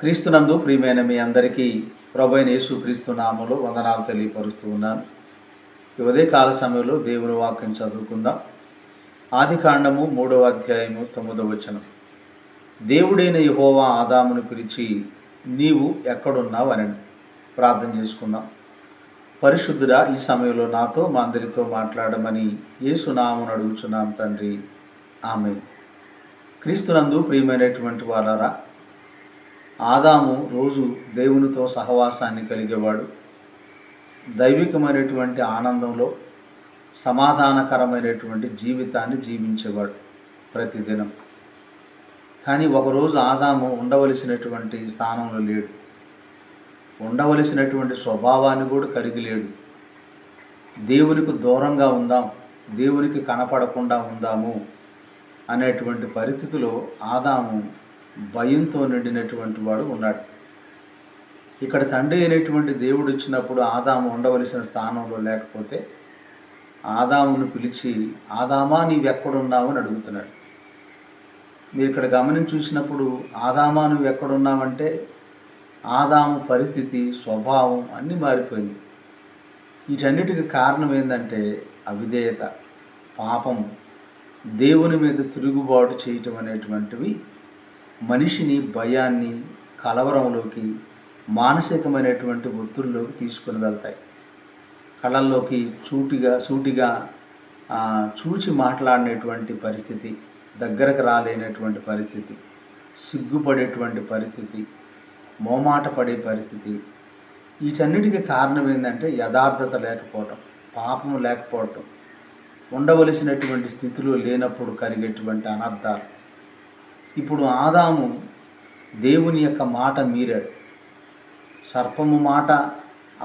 క్రీస్తునందు ప్రియమైన మీ అందరికీ ప్రభువైన యేసుక్రీస్తు నామములో వందనాలు తెలియపరుస్తూ ఉన్నాను. ఈ ఉదయకాల సమయంలో దేవుని వాక్యం చదువుకుందాం. ఆదికాండము 3వ అధ్యాయము 9వ వచనం. దేవుడైన యెహోవా ఆదామును పిలిచి, నీవు ఎక్కడున్నావు అని ప్రార్థన చేసుకుందాం. పరిశుద్ధుడా, ఈ సమయంలో నాతో మా అందరితో మాట్లాడమని యేసు నామమున అడుగుచున్నాం తండ్రి, ఆమేన్. క్రీస్తునందు ప్రియమైనటువంటి వారారా, ఆదాము రోజు దేవునితో సహవాసాన్ని కలిగేవాడు. దైవికమైనటువంటి ఆనందంలో సమాధానకరమైనటువంటి జీవితాన్ని జీవించేవాడు ప్రతిదినం. కానీ ఒకరోజు ఆదాము ఉండవలసినటువంటి స్థానంలో లేడు, ఉండవలసినటువంటి స్వభావాన్ని కూడా కలిగి లేడు. దేవునికి దూరంగా ఉందాం, దేవునికి కనపడకుండా ఉందాము అనేటువంటి పరిస్థితిలో ఆదాము భయంతో నిండినటువంటి వాడు ఉన్నాడు. ఇక్కడ తండ్రి అయినటువంటి దేవుడు వచ్చినప్పుడు ఆదాము ఉండవలసిన స్థానంలో లేకపోతే ఆదామును పిలిచి, ఆదామా నీవెక్కడున్నావు అని అడుగుతున్నాడు. మీరు ఇక్కడ గమనించి చూసినప్పుడు ఆదామా నువ్వు ఎక్కడున్నావంటే ఆదాము పరిస్థితి, స్వభావం అన్నీ మారిపోయింది. వీటన్నిటికీ కారణం ఏంటంటే అవిధేయత, పాపం, దేవుని మీద తిరుగుబాటు చేయటం అనేటువంటివి మనిషిని భయాన్ని, కలవరంలోకి, మానసికమైనటువంటి ఒత్తిడిలోకి తీసుకొని వెళ్తాయి. కళ్ళల్లోకి సూటిగా చూచి మాట్లాడినటువంటి పరిస్థితి, దగ్గరకు రాలేనటువంటి పరిస్థితి, సిగ్గుపడేటువంటి పరిస్థితి, మోమాట పడే పరిస్థితి. వీటన్నిటికీ కారణం ఏంటంటే యథార్థత లేకపోవటం, పాపం లేకపోవటం, ఉండవలసినటువంటి స్థితిలో లేనప్పుడు కలిగేటువంటి అనర్థాలు. ఇప్పుడు ఆదాము దేవుని యొక్క మాట మీరాడు. సర్పము మాట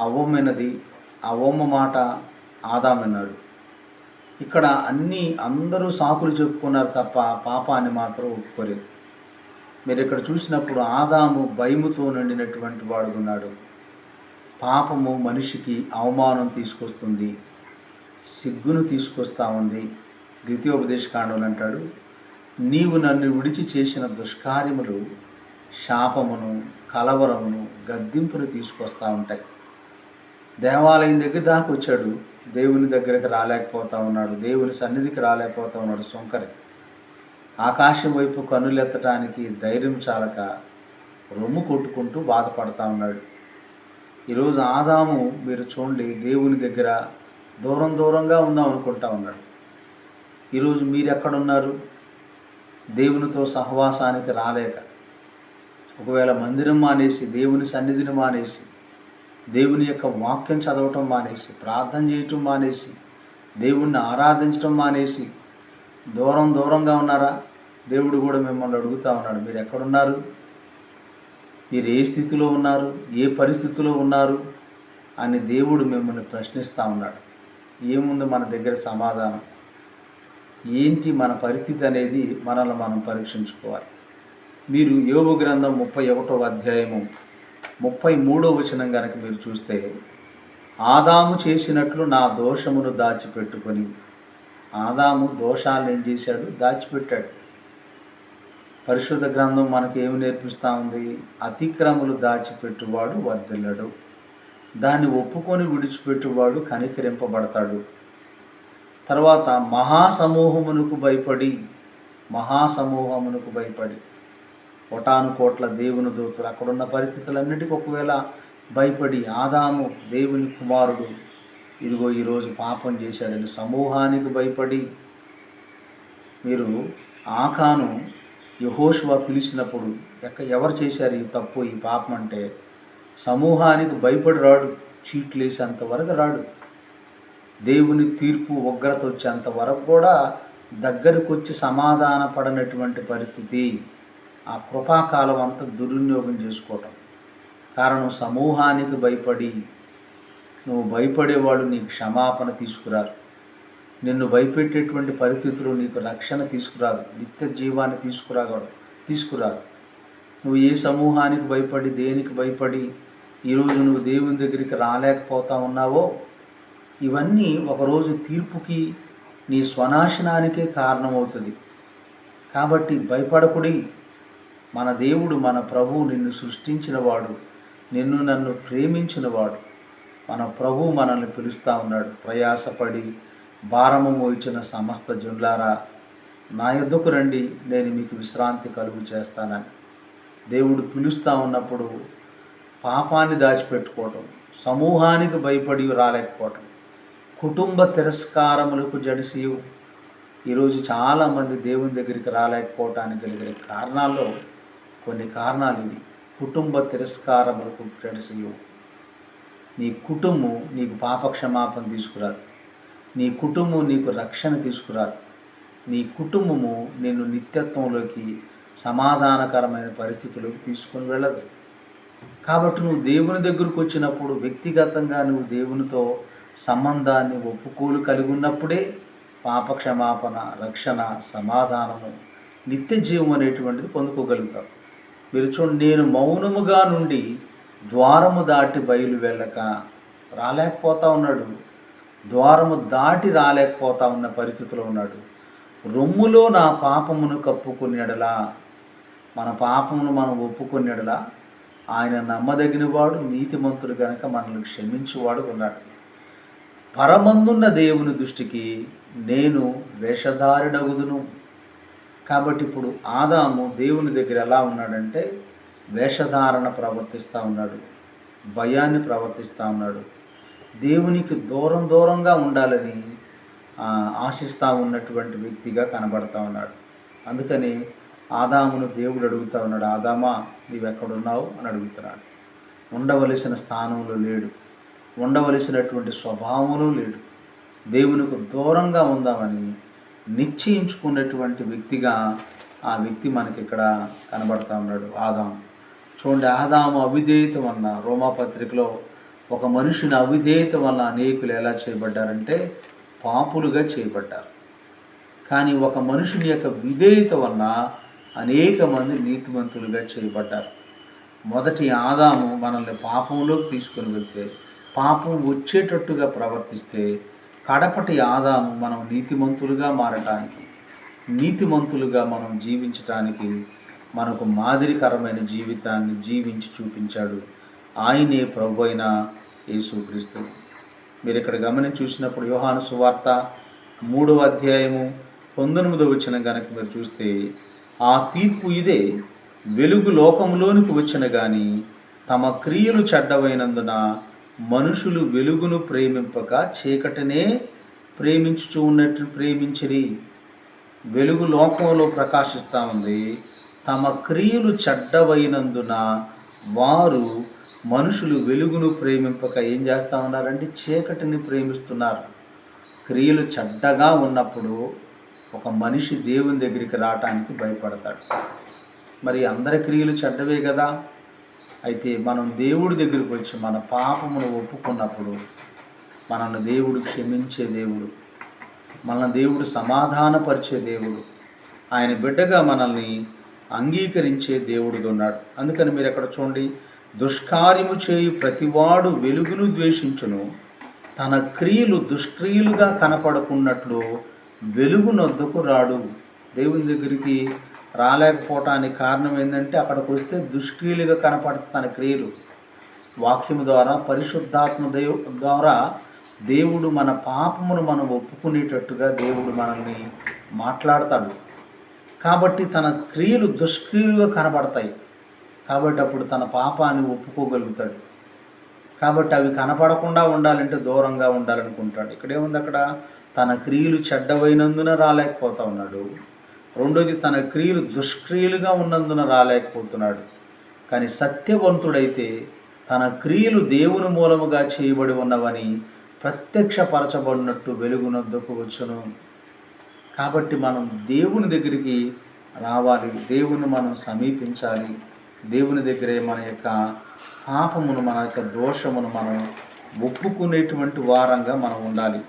అవ్వమైనది, అవ్వమ్మ మాట ఆదామన్నాడు. ఇక్కడ అందరూ సాకులు చెప్పుకున్నారు తప్ప పాపాన్ని మాత్రం ఒప్పుకోలేదు. మీరు ఇక్కడ చూసినప్పుడు ఆదాము భయముతో నిండినటువంటి వాడుకున్నాడు. పాపము మనిషికి అవమానం తీసుకొస్తుంది, సిగ్గును తీసుకొస్తూ ఉంది. ద్వితీయోపదేశకాండంలో అంటాడు, నీవు నన్ను విడిచి చేసిన దుష్కార్యములు శాపమును, కలవరమును, గద్దింపును తీసుకొస్తూ ఉంటాయి. దేవాలయం దగ్గర దాకా వచ్చాడు, దేవుని దగ్గరికి రాలేకపోతూ ఉన్నాడు, దేవుని సన్నిధికి రాలేకపోతూ ఉన్నాడు. సొంకరి ఆకాశం వైపు కన్నులెత్తటానికి ధైర్యం చాలక రొమ్ము కొట్టుకుంటూ బాధపడతా ఉన్నాడు. ఈరోజు ఆదాము మీరు చూడండి, దేవుని దగ్గర దూరంగా ఉందాం అనుకుంటా ఉన్నాడు. ఈరోజు మీరు ఎక్కడున్నారు? దేవునితో సహవాసానికి రాలేక, ఒకవేళ మందిరం మానేసి, దేవుని సన్నిధిని మానేసి, దేవుని యొక్క వాక్యం చదవటం మానేసి, ప్రార్థన చేయటం మానేసి, దేవుణ్ణి ఆరాధించటం మానేసి దూరంగా ఉన్నారా? దేవుడు కూడా మిమ్మల్ని అడుగుతూ ఉన్నాడు, మీరు ఎక్కడున్నారు? మీరు ఏ స్థితిలో ఉన్నారు? ఏ పరిస్థితిలో ఉన్నారు అని దేవుడు మిమ్మల్ని ప్రశ్నిస్తూ ఉన్నాడు. ఏముంది మన దగ్గర సమాధానం? ఏంటి మన పరిస్థితి అనేది మనల్ని మనం పరీక్షించుకోవాలి. మీరు యోబు గ్రంథం 31వ అధ్యాయము 33వ వచనం కనుక మీరు చూస్తే, ఆదాము చేసినట్లు నా దోషమును దాచిపెట్టుకొని, ఆదాము దోషాలను ఏం చేశాడు? దాచిపెట్టాడు. పరిశుద్ధ గ్రంథం మనకి ఏమి నేర్పిస్తూ ఉంది? అతిక్రములు దాచిపెట్టువాడు వర్ధిల్లడు, దాన్ని ఒప్పుకొని విడిచిపెట్టువాడు కనికరింపబడతాడు. తర్వాత మహాసమూహమునకు భయపడి కోటాను కోట్ల దేవుని దూతలు, అక్కడున్న పరిస్థితులన్నిటికీ ఒకవేళ భయపడి, ఆదాము దేవుని కుమారుడు, ఇదిగో ఈరోజు పాపం చేశాడని సమూహానికి భయపడి, మీరు ఆకాను యెహోషువ పిలిచినప్పుడు ఎవరు చేశారు ఈ తప్పు, ఈ పాపం అంటే సమూహానికి భయపడి రాడు, చీట్లు వేసేంతవరకు రాడు. దేవుని తీర్పు ఉగ్రత వచ్చేంత వరకు కూడా దగ్గరకు వచ్చి సమాధాన పడనటువంటి పరిస్థితి. ఆ కృపాకాలం అంతా దుర్వినియోగం చేసుకోవటం. కారణం సమూహానికి భయపడి, నువ్వు భయపడేవాళ్ళు నీకు క్షమాపణ తీసుకురారు, నిన్ను భయపెట్టేటువంటి పరిస్థితులు నీకు రక్షణ తీసుకురాదు, నిత్య జీవాన్ని తీసుకురాదు. నువ్వు ఏ సమూహానికి భయపడి, దేనికి భయపడి ఈరోజు నువ్వు దేవుని దగ్గరికి రాలేకపోతా ఉన్నావో, ఇవన్నీ ఒకరోజు తీర్పుకి, నీ స్వనాశనానికే కారణమవుతుంది. కాబట్టి భయపడకుడి, మన దేవుడు, మన ప్రభువు నిన్ను సృష్టించినవాడు, నిన్ను నన్ను ప్రేమించినవాడు. మన ప్రభువు మనల్ని పిలుస్తూ ఉన్నాడు. ప్రయాసపడి భారము మోయించిన సమస్త జనులారా నా యొద్దకు రండి, నేను మీకు విశ్రాంతి కలుగు చేస్తానని దేవుడు పిలుస్తూ ఉన్నప్పుడు పాపాన్ని దాచిపెట్టుకోవటం, సమూహానికి భయపడి రాలేకపోవటం, కుటుంబ తిరస్కారములకు జడిసి ఈరోజు చాలామంది దేవుని దగ్గరికి రాలేకపోవటానికి కలిగిన కారణాల్లో కొన్ని కారణాలు ఇవి. కుటుంబ తిరస్కారములకు జడిసి నీ కుటుంబం నీకు పాపక్షమాపణ తీసుకురాదు, నీ కుటుంబం నీకు రక్షణ తీసుకురాదు, నీ కుటుంబము నిన్ను నిత్యత్వంలోకి సమాధానకరమైన పరిస్థితుల్లోకి తీసుకొని వెళ్ళదు. కాబట్టి నువ్వు దేవుని దగ్గరకు వచ్చినప్పుడు వ్యక్తిగతంగా నువ్వు దేవునితో సంబంధాన్ని ఒప్పుకోలు కలిగి ఉన్నప్పుడే పాపక్షమాపణ, రక్షణ, సమాధానము, నిత్య జీవం అనేటువంటిది పొందుకోగలుగుతావు. మీరు చూడండి, నేను మౌనముగా నుండి ద్వారము దాటి బయలు వెళ్ళక రాలేకపోతా ఉన్నాడు. ద్వారము దాటి రాలేకపోతా ఉన్న పరిస్థితిలో ఉన్నాడు. రొమ్ములో నా పాపమును కప్పుకునేడలా, మన పాపమును మనం ఒప్పుకునేడలా ఆయన నమ్మదగినవాడు, నీతిమంతుడు గనక మనల్ని క్షమించువాడు ఉన్నాడు. పరమందున్న దేవుని దృష్టికి నేను వేషధారినగుదును. కాబట్టి ఇప్పుడు ఆదాము దేవుని దగ్గర ఎలా ఉన్నాడంటే వేషధారణ ప్రవర్తిస్తూ ఉన్నాడు, భయాన్ని ప్రవర్తిస్తూ ఉన్నాడు, దేవునికి దూరంగా ఉండాలని ఆశిస్తూ ఉన్నటువంటి వ్యక్తిగా కనబడతా ఉన్నాడు. అందుకని ఆదామును దేవుడు అడుగుతూ ఉన్నాడు, ఆదామా నీవెక్కడున్నావు అని అడుగుతున్నాడు. ఉండవలసిన స్థానంలో లేడు, ఉండవలసినటువంటి స్వభావంలో లేడు. దేవునికి దూరంగా ఉందామని నిశ్చయించుకున్నటువంటి వ్యక్తిగా ఆ వ్యక్తి మనకి ఇక్కడ కనబడతా ఉన్నాడు, ఆదాము. చూడండి, ఆదాము అవిధేయత వలన, రోమాపత్రికలో ఒక మనుషుని అవిధేయత వలన అనేకులు ఎలా చేయబడ్డారంటే పాపులుగా చేయబడ్డారు. కానీ ఒక మనుషుని యొక్క విధేయత వలన అనేక మంది నీతిమంతులుగా చేయబడ్డారు. మొదటి ఆదాము మనల్ని పాపంలోకి తీసుకొని వెళ్తే, పాపం వచ్చేటట్టుగా ప్రవర్తిస్తే, కడపటి ఆదాము మనం నీతిమంతులుగా మారటానికి, నీతిమంతులుగా మనం జీవించటానికి మనకు మాదిరికరమైన జీవితాన్ని జీవించి చూపించాడు. ఆయనే ప్రభు అయిన యేసుక్రీస్తు. మీరు ఇక్కడ గమనించి చూసినప్పుడు యోహాను సువార్త 3వ అధ్యాయము 19వ వచనం కనుక మీరు చూస్తే, ఆ తీర్పు ఇదే, వెలుగు లోకంలోనికి వచ్చిన గాని తమ క్రియలు చెడ్డవైనందున మనుషులు వెలుగును ప్రేమింపక చీకటినే ప్రేమించుచూ ఉన్నట్టు ప్రేమించిరి. వెలుగు లోకంలో ప్రకాశిస్తూ ఉంది, తమ క్రియలు చెడ్డవైనందున వారు మనుషులు వెలుగును ప్రేమింపక ఏం చేస్తూ ఉన్నారంటే చీకటిని ప్రేమిస్తున్నారు. క్రియలు చెడ్డగా ఉన్నప్పుడు ఒక మనిషి దేవుని దగ్గరికి రావటానికి భయపడతాడు. మరి అందరి క్రియలు చెడ్డవే కదా. అయితే మనం దేవుడి దగ్గరికి వచ్చి మన పాపమును ఒప్పుకున్నప్పుడు మనల్ని దేవుడు క్షమించే దేవుడు, మన దేవుడు సమాధానపరిచే దేవుడు, ఆయన బిడ్డగా మనల్ని అంగీకరించే దేవుడుగా ఉన్నాడు. అందుకని మీరు ఎక్కడ చూడండి, దుష్కార్యము చేయు ప్రతివాడు వెలుగును ద్వేషించును, తన క్రియలు దుష్క్రియలుగా కనపడకున్నట్లు వెలుగునొద్దకు రాడు. దేవుని దగ్గరికి రాలేకపోవటానికి కారణం ఏంటంటే అక్కడికి వస్తే దుష్క్రియలుగా కనపడుతుంది తన క్రియలు. వాక్యము ద్వారా, పరిశుద్ధాత్మ ద్వారా దేవుడు మన పాపమును మనం ఒప్పుకునేటట్టుగా దేవుడు మనల్ని మాట్లాడతాడు. కాబట్టి తన క్రియలు దుష్క్రియలుగా కనపడతాయి. కాబట్టి అప్పుడు తన పాపాన్ని ఒప్పుకోగలుగుతాడు. కాబట్టి అవి కనపడకుండా ఉండాలంటే దూరంగా ఉండాలనుకుంటాడు. ఇక్కడేముంది, అక్కడ తన క్రియలు చెడ్డవైనందున రాలేకపోతా ఉన్నాడు. రెండోది, తన క్రియలు దుష్క్రియలుగా ఉన్నందున రాలేకపోతున్నాడు. కానీ సత్యవంతుడైతే తన క్రియలు దేవుని మూలముగా చేయబడి ఉన్నవని ప్రత్యక్షపరచబడినట్టు వెలుగునొద్దకు వచ్చును. కాబట్టి మనం దేవుని దగ్గరికి రావాలి, దేవుని మనం సమీపించాలి. దేవుని దగ్గరే మన యొక్క పాపమును, మన యొక్క దోషమును మనం ఒప్పుకునేటువంటి వారంగా మనం ఉండాలి.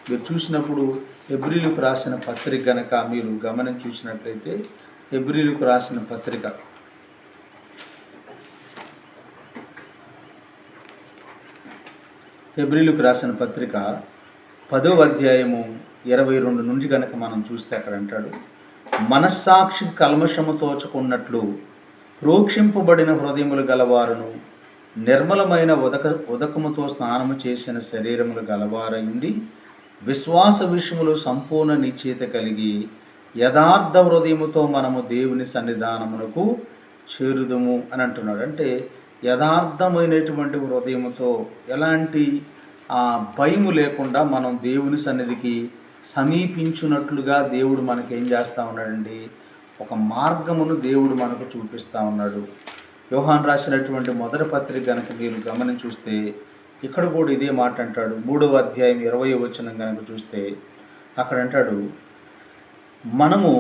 మీరు చూసినప్పుడు హెబ్రీయులకు రాసిన పత్రిక గనక మీరు గమనించి చూసినట్లయితే, హెబ్రీయులకు రాసిన పత్రిక 10వ అధ్యాయము 22 నుంచి కనుక మనం చూస్తే అక్కడ అంటాడు, మనస్సాక్షి కల్మషము తోచుకున్నట్లు ప్రోక్షింపబడిన హృదయములు గలవారును నిర్మలమైన ఉదకముతో స్నానము చేసిన శరీరములు గలవారయుండి విశ్వాస విషయములు సంపూర్ణ నిశ్చయిత కలిగి యథార్థ హృదయముతో మనము దేవుని సన్నిధానమునకు చేరుదుము అని అంటున్నాడు. అంటే యథార్థమైనటువంటి హృదయముతో ఎలాంటి భయము లేకుండా మనం దేవుని సన్నిధికి సమీపించున్నట్లుగా దేవుడు మనకేం చేస్తూ ఉన్నాడండి, ఒక మార్గమును దేవుడు మనకు చూపిస్తూ ఉన్నాడు. యోహాను రాసినటువంటి మొదటి పత్రిక కనుక మీరు గమనించి చూస్తే ఇక్కడ కూడా ఇదే మాట అంటాడు. 3వ అధ్యాయం 20వ వచనం కనుక చూస్తే అక్కడ అంటాడు, మనము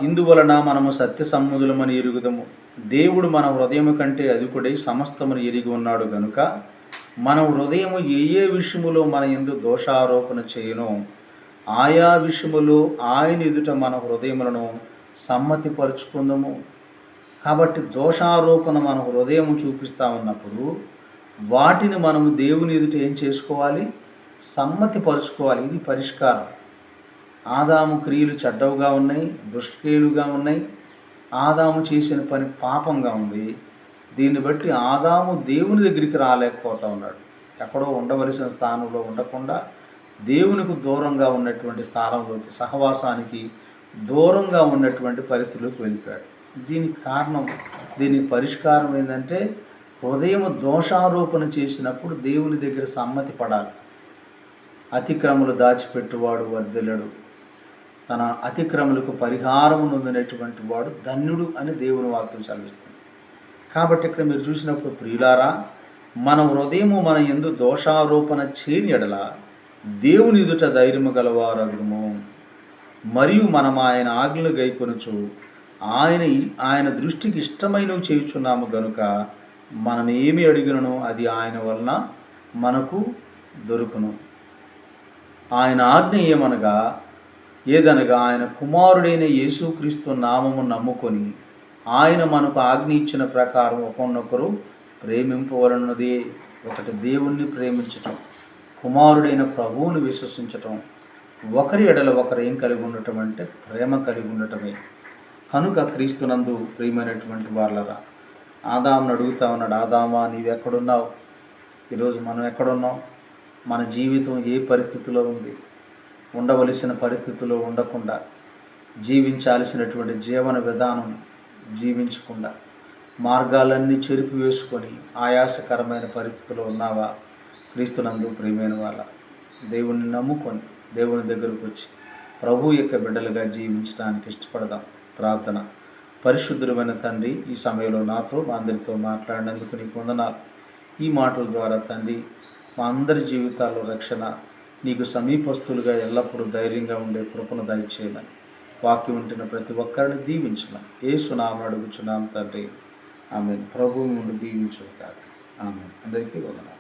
ఇందువలన మనము సత్య సమ్ముదులమని ఎరుగుదము. దేవుడు మన హృదయము కంటే అధికుడై సమస్తమును ఎరిగి ఉన్నాడు గనుక మన హృదయము ఏ విషయములో మన యందు దోషారోపణ చేయనో ఆయా విషయములు ఆయన ఎదుట మన హృదయములను సమ్మతిపరుచుకుందాము. కాబట్టి దోషారోపణ మన హృదయం చూపిస్తూ ఉన్నప్పుడు వాటిని మనము దేవుని ఎదుట ఏం చేసుకోవాలి, సమ్మతిపరుచుకోవాలి. ఇది పరిష్కారం. ఆదాము క్రియలు చెడ్డవుగా ఉన్నాయి, దుష్క్రియలుగా ఉన్నాయి. ఆదాము చేసిన పని పాపంగా ఉంది. దీన్ని బట్టి ఆదాము దేవుని దగ్గరికి రాలేకపోతూ ఉన్నాడు. ఎక్కడో ఉండవలసిన స్థానంలో ఉండకుండా దేవునికి దూరంగా ఉన్నటువంటి స్థానంలోకి, సహవాసానికి దూరంగా ఉన్నటువంటి పరిస్థితుల్లోకి వెళ్ళిపోయాడు. దీనికి కారణం, దీనికి పరిష్కారం ఏంటంటే హృదయం దోషారోపణ చేసినప్పుడు దేవుని దగ్గర సమ్మతి పడాలి. అతిక్రమలు దాచిపెట్టువాడు వర్ధిల్లడు, తన అతిక్రమలకు పరిహారము నొందినటువంటి వాడు ధన్యుడు అని దేవుని వాక్యం సెలవిస్తుంది. కాబట్టి ఇక్కడ మీరు చూసినప్పుడు ప్రియులారా, మన హృదయము మన యందు దోషారోపణ చేయని ఎడల దేవుని ఎదుట ధైర్యము గలవారగుము. మరియు మనం ఆయన ఆజ్ఞలు గైకొనుచు ఆయన దృష్టికి ఇష్టమైనవి చేయుచున్నాము గనుక మనం ఏమి అడిగినను అది ఆయన వలన మనకు దొరుకును. ఆయన ఆజ్ఞ ఏదనగా ఆయన కుమారుడైన యేసుక్రీస్తు నామము నమ్ముకొని ఆయన మనకు ఆజ్ఞ ఇచ్చిన ప్రకారం ఒకరినొకరు ప్రేమింపవలన్నదే. ఒకటి దేవుణ్ణి ప్రేమించటం, కుమారుడైన ప్రభువుని విశ్వసించటం, ఒకరి ఎడల ఒకరు ఏం కలిగి ఉండటం అంటే ప్రేమ కలిగి ఉండటమే. కనుక క్రీస్తునందు ప్రియమైనటువంటి వాళ్ళరా, ఆదామును అడుగుతా ఉన్నాడు, ఆదామా నీవెక్కడున్నావు? ఈరోజు మనం ఎక్కడున్నాం? మన జీవితం ఏ పరిస్థితిలో ఉంది? ఉండవలసిన పరిస్థితుల్లో ఉండకుండా, జీవించాల్సినటువంటి జీవన విధానం జీవించకుండా, మార్గాలన్నీ చెరిపి వేసుకొని ఆయాసకరమైన పరిస్థితుల్లో ఉన్నావా? క్రీస్తునందు ప్రియమైన వాళ్ళ, దేవుణ్ణి నమ్ముకొని దేవుని దగ్గరకు వచ్చి ప్రభు యొక్క బిడ్డలుగా జీవించడానికి ఇష్టపడదాం. ప్రార్థన. పరిశుద్ధుడైన తండ్రి, ఈ సమయంలో నాతో మా అందరితో మాట్లాడినందుకు నీకు వందనాలు. ఈ మాటల ద్వారా తండ్రి మా అందరి జీవితాల్లో రక్షణ, నీకు సమీపస్తులుగా ఎల్లప్పుడూ ధైర్యంగా ఉండే కృపను దయచేయమని వాక్యం ఉంటున్న ప్రతి ఒక్కరిని దీవించమని యేసు నామమున అడుగుచున్నాం తండ్రి. ఆమేన్. ప్రభువు నుండి దీవించుగాక. ఆమేన్. అందరికీ వందనాలు.